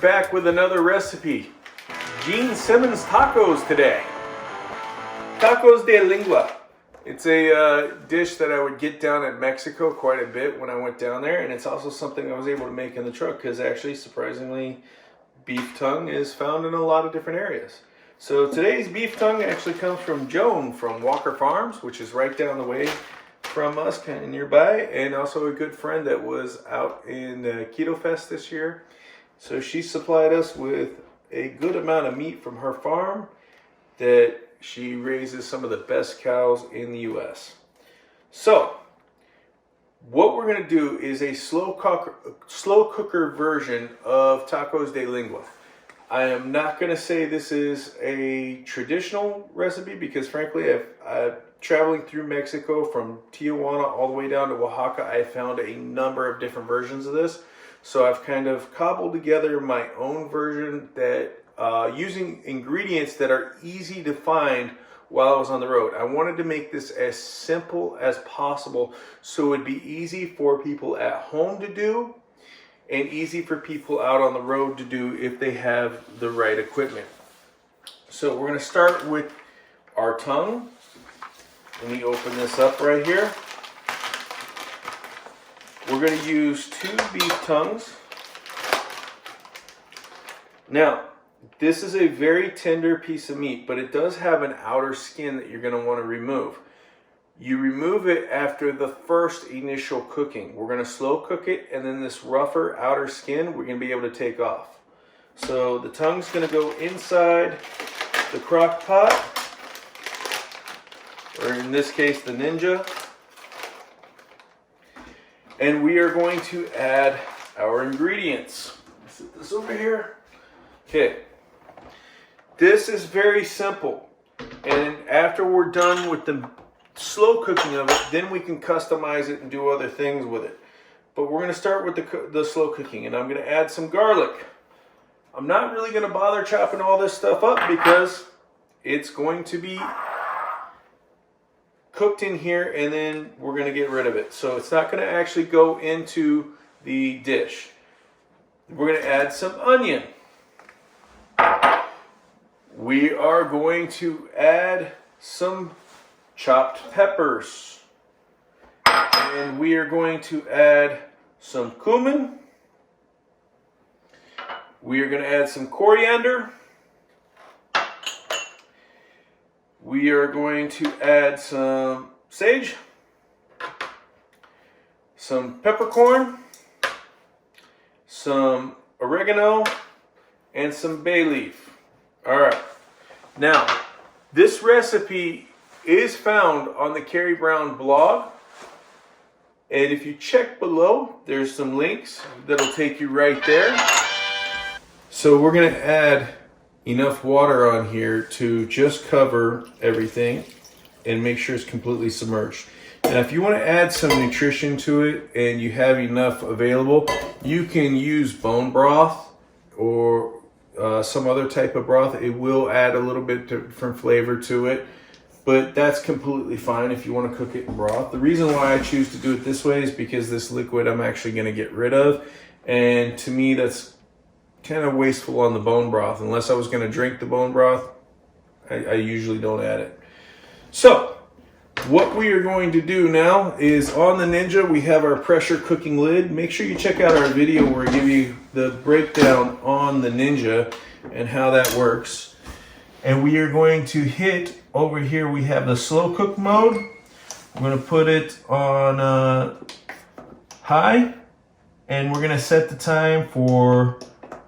back with another recipe. Gene Simmons tacos today. Tacos de Lengua. It's a dish that I would get down at Mexico quite a bit when I went down there, and it's also something I was able to make in the truck because actually, surprisingly, beef tongue is found in a lot of different areas. So today's beef tongue actually comes from Joan from Walker Farms, which is right down the way from us, kind of nearby, and also a good friend that was out in Keto Fest this year. So she supplied us with a good amount of meat from her farm that she raises some of the best cows in the US. So what we're going to do is a slow cooker version of Tacos de Lengua. I am not going to say this is a traditional recipe because frankly I've traveling through Mexico from Tijuana all the way down to Oaxaca, I found a number of different versions of this. So I've kind of cobbled together my own version that using ingredients that are easy to find while I was on the road. I wanted to make this as simple as possible so it would be easy for people at home to do and easy for people out on the road to do if they have the right equipment. So we're going to start with our tongue. Let me open this up right here. We're going to use 2 beef tongues. Now, this is a very tender piece of meat, but it does have an outer skin that you're going to want to remove. You remove it after the first initial cooking. We're going to slow cook it, and then this rougher outer skin we're going to be able to take off. So the tongue's going to go inside the crock pot, or in this case the Ninja, and we are going to add our ingredients. Set this over here. Okay, this is very simple, and after we're done with the slow cooking of it, then we can customize it and do other things with it. But we're going to start with the slow cooking, and I'm going to add some garlic. I'm not really going to bother chopping all this stuff up because it's going to be cooked in here and then we're going to get rid of it. So it's not going to actually go into the dish. We're going to add some onion. We are going to add some chopped peppers. And we are going to add some cumin. We are going to add some coriander. We are going to add some sage, some peppercorn, some oregano, and some bay leaf. All right. Now, this recipe is found on the Carrie Brown blog. And if you check below, there's some links that'll take you right there. So we're going to add enough water on here to just cover everything and make sure it's completely submerged. Now, if you want to add some nutrition to it and you have enough available, you can use bone broth or some other type of broth. It will add a little bit different flavor to it, but that's completely fine if you want to cook it in broth. The reason why I choose to do it this way is because this liquid I'm actually going to get rid of, and to me that's kind of wasteful on the bone broth. Unless I was going to drink the bone broth, I usually don't add it. So what we are going to do now is on the Ninja we have our pressure cooking lid. Make sure you check out our video where I give you the breakdown on the Ninja and how that works. And we are going to hit over here, we have the slow cook mode. We're going to put it on high, and we're going to set the time for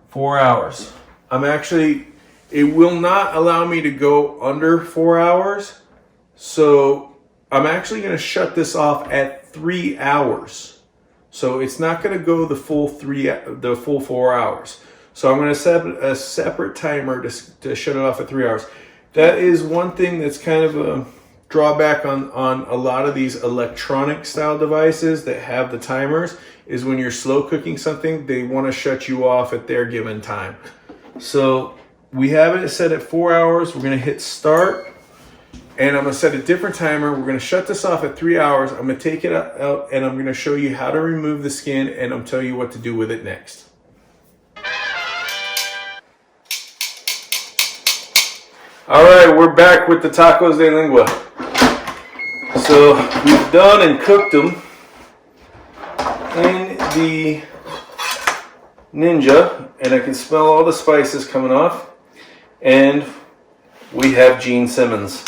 4 hours. It will not allow me to go under 4 hours. So I'm actually going to shut this off at 3 hours. So it's not going to go the full 4 hours. So I'm going to set a separate timer to shut it off at 3 hours. That is one thing that's kind of a drawback on a lot of these electronic style devices that have the timers, is when you're slow cooking something, they want to shut you off at their given time. So we have it set at 4 hours. We're going to hit start, and I'm going to set a different timer. We're going to shut this off at 3 hours. I'm going to take it out and I'm going to show you how to remove the skin, and I'm telling you what to do with it next. All right, we're back with the tacos de lengua. So we've done and cooked them in the Ninja, and I can smell all the spices coming off. And we have Gene Simmons,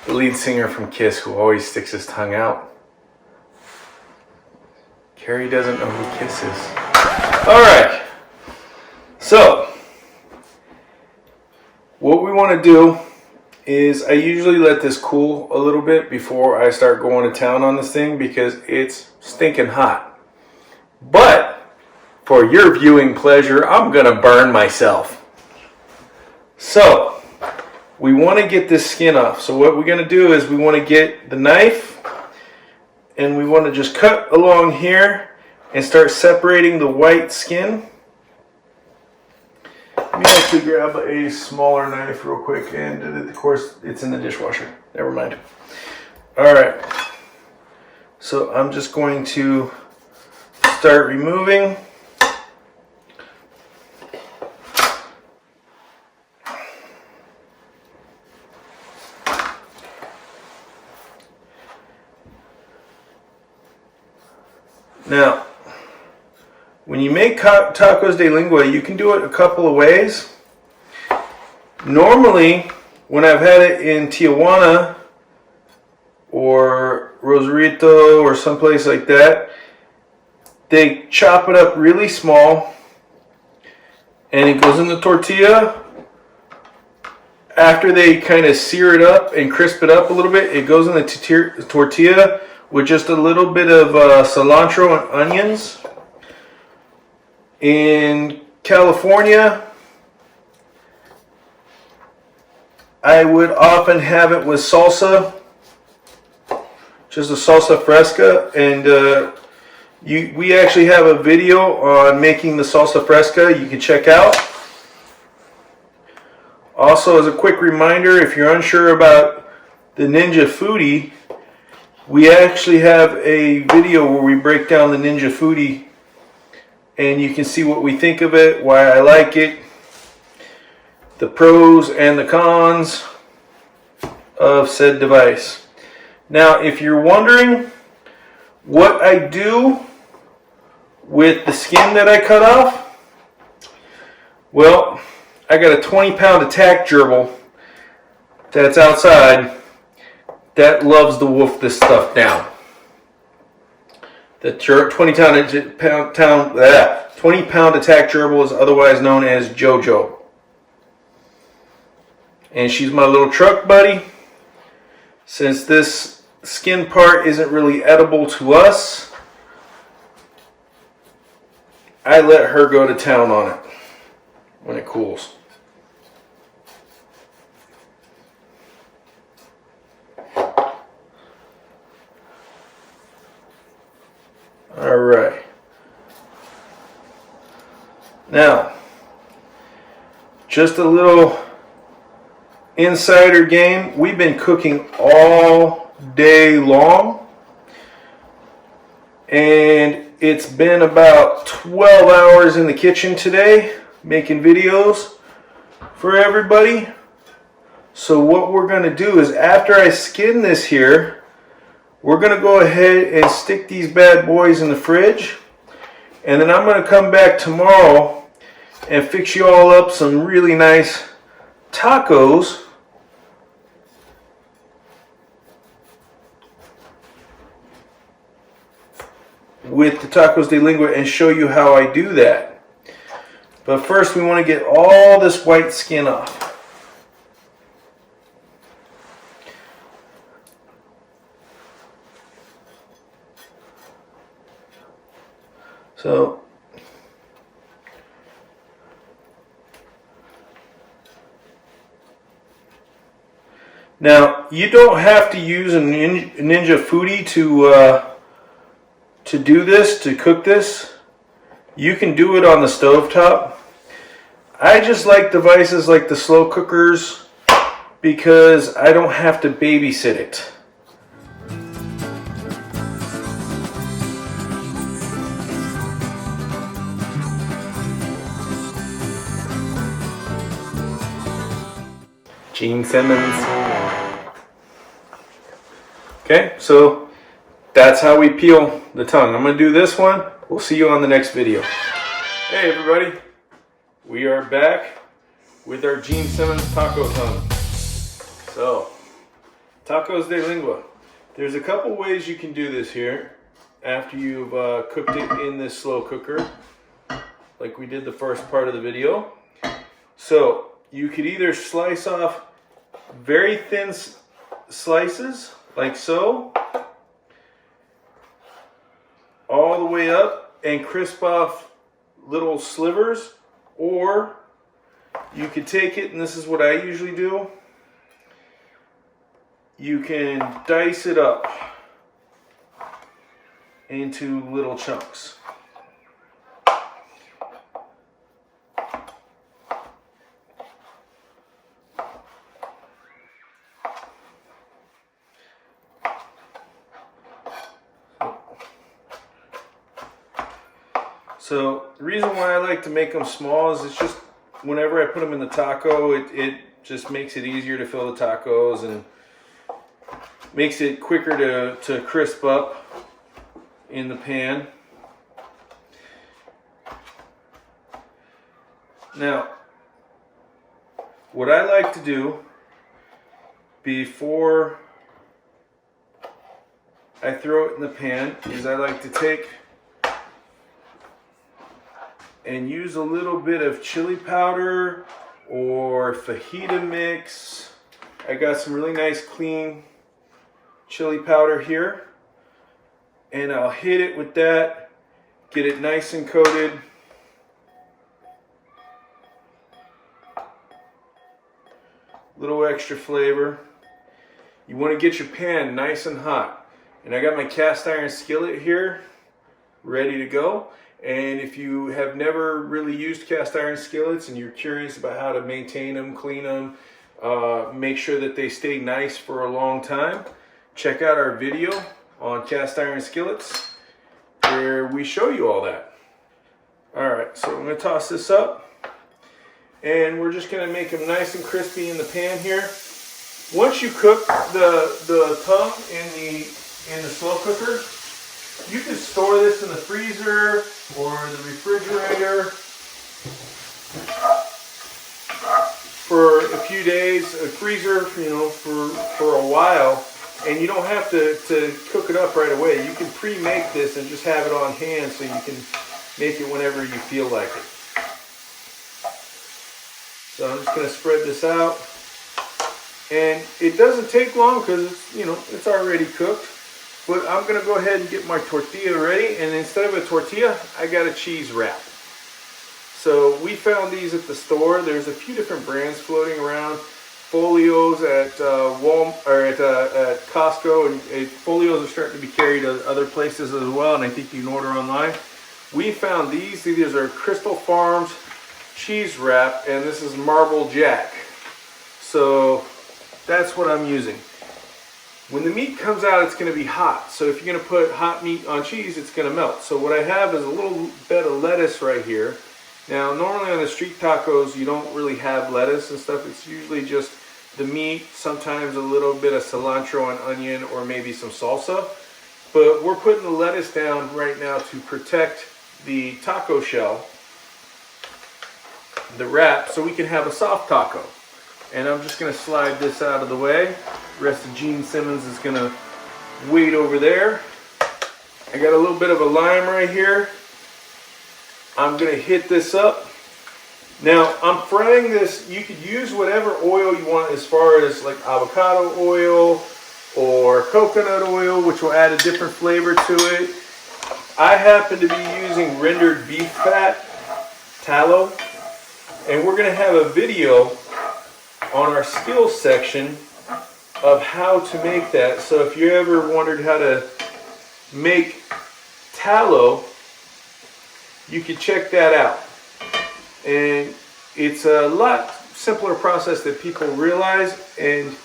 the lead singer from Kiss, who always sticks his tongue out. Carrie doesn't know who Kiss is. All right. So, what we want to do is I usually let this cool a little bit before I start going to town on this thing because it's stinking hot. But, for your viewing pleasure, I'm going to burn myself. So, we want to get this skin off. So what we're going to do is we want to get the knife and we want to just cut along here and start separating the white skin. Let me actually grab a smaller knife real quick, and of course it's in the dishwasher. Never mind. Alright, so I'm just going to start removing. Now, when you make tacos de lengua, you can do it a couple of ways. Normally, when I've had it in Tijuana or Rosarito or someplace like that, they chop it up really small and it goes in the tortilla. After they kind of sear it up and crisp it up a little bit, it goes in the tortilla with just a little bit of cilantro and onions. In California, I would often have it with salsa, just a salsa fresca, and we actually have a video on making the salsa fresca you can check out. Also, as a quick reminder, if you're unsure about the Ninja Foodie, we actually have a video where we break down the Ninja Foodie and you can see what we think of it, why I like it, the pros and the cons of said device. Now, if you're wondering what I do with the skin that I cut off, well, I got a 20-pound attack gerbil that's outside that loves to wolf this stuff down. The 20-pound attack gerbil is otherwise known as JoJo. And she's my little truck buddy. Since this skin part isn't really edible to us, I let her go to town on it when it cools. All right. Now, just a little insider game. We've been cooking all day long, and it's been about 12 hours in the kitchen today making videos for everybody. So what we're going to do is, after I skin this here, we're going to go ahead and stick these bad boys in the fridge. And then I'm going to come back tomorrow and fix you all up some really nice tacos with the tacos de lengua and show you how I do that. But first we want to get all this white skin off. So now you don't have to use a Ninja Foodie to do this, to cook this. You can do it on the stovetop. I just like devices like the slow cookers because I don't have to babysit it. Gene Simmons. Okay, so that's how we peel the tongue. I'm going to do this one. We'll see you on the next video. Hey everybody, we are back with our Gene Simmons taco tongue. So, Tacos de Lengua. There's a couple ways you can do this here after you've cooked it in this slow cooker, like we did the first part of the video. So, you could either slice off very thin slices, like so, all the way up, and crisp off little slivers, or you could take it, and this is what I usually do, you can dice it up into little chunks. So the reason why I like to make them small is it's just whenever I put them in the taco, it just makes it easier to fill the tacos and makes it quicker to crisp up in the pan. Now, what I like to do before I throw it in the pan is I like to take and use a little bit of chili powder or fajita mix. I got some really nice clean chili powder here, and I'll hit it with that, get it nice and coated. Little extra flavor. You want to get your pan nice and hot, and I got my cast iron skillet here ready to go. And if you have never really used cast iron skillets and you're curious about how to maintain them, clean them, make sure that they stay nice for a long time, check out our video on cast iron skillets where we show you all that. Alright, so I'm going to toss this up, and we're just going to make them nice and crispy in the pan here. Once you cook the tongue in the slow cooker, you can store this in the freezer or the refrigerator for a few days, a freezer, for a while, and you don't have to cook it up right away. You can pre-make this and just have it on hand so you can make it whenever you feel like it. So I'm just going to spread this out, and it doesn't take long because it's already cooked. But I'm going to go ahead and get my tortilla ready, and instead of a tortilla, I got a cheese wrap. So we found these at the store. There's a few different brands floating around. Folios at Walmart or at Costco, and Folios are starting to be carried at other places as well, and I think you can order online. We found these. These are Crystal Farms cheese wrap, and this is Marble Jack. So that's what I'm using. When the meat comes out, it's going to be hot. So if you're going to put hot meat on cheese, it's going to melt. So what I have is a little bit of lettuce right here. Now, normally on the street tacos, you don't really have lettuce and stuff. It's usually just the meat, sometimes a little bit of cilantro and onion, or maybe some salsa. But we're putting the lettuce down right now to protect the taco shell, the wrap, so we can have a soft taco. And I'm just going to slide this out of the way. The rest of Gene Simmons is going to wait over there. I got a little bit of a lime right here. I'm going to hit this up. Now, I'm frying this. You could use whatever oil you want, as far as like avocado oil or coconut oil, which will add a different flavor to it. I happen to be using rendered beef fat, tallow, and we're going to have a video on our skills section of how to make that. So if you ever wondered how to make tallow, you can check that out. And it's a lot simpler process than people realize. And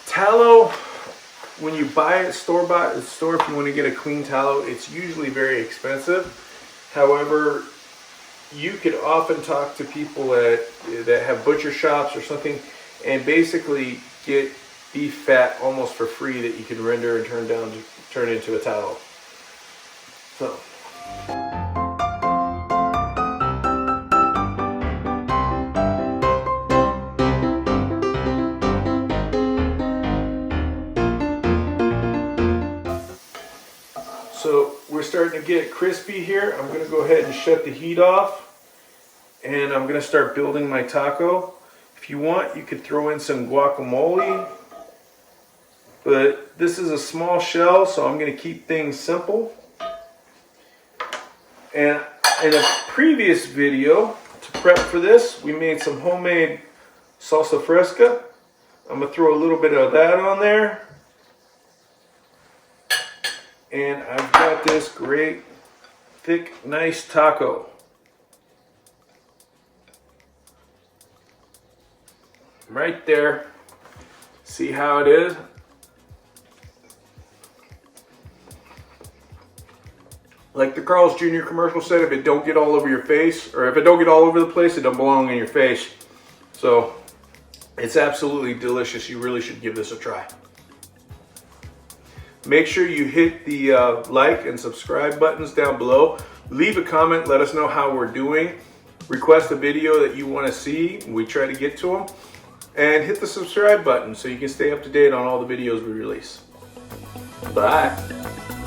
tallow, when you buy it store-bought at the store, if you want to get a clean tallow, it's usually very expensive. However, you could often talk to people that have butcher shops or something, and basically get beef fat almost for free that you can render and turn into a tallow. So. So we're starting to get crispy here. I'm going to go ahead and shut the heat off, and I'm going to start building my taco. If you want, you could throw in some guacamole, but this is a small shell, so I'm going to keep things simple. And in a previous video, to prep for this, we made some homemade salsa fresca. I'm going to throw a little bit of that on there. And I've got this great, thick, nice taco. Right there. See how it is? Like the Carl's Jr. commercial said, if it don't get all over your face, or if it don't get all over the place, it don't belong in your face. So, it's absolutely delicious. You really should give this a try. Make sure you hit the like and subscribe buttons down below. Leave a comment, let us know how we're doing. Request a video that you want to see, we try to get to them. And hit the subscribe button so you can stay up to date on all the videos we release. Bye.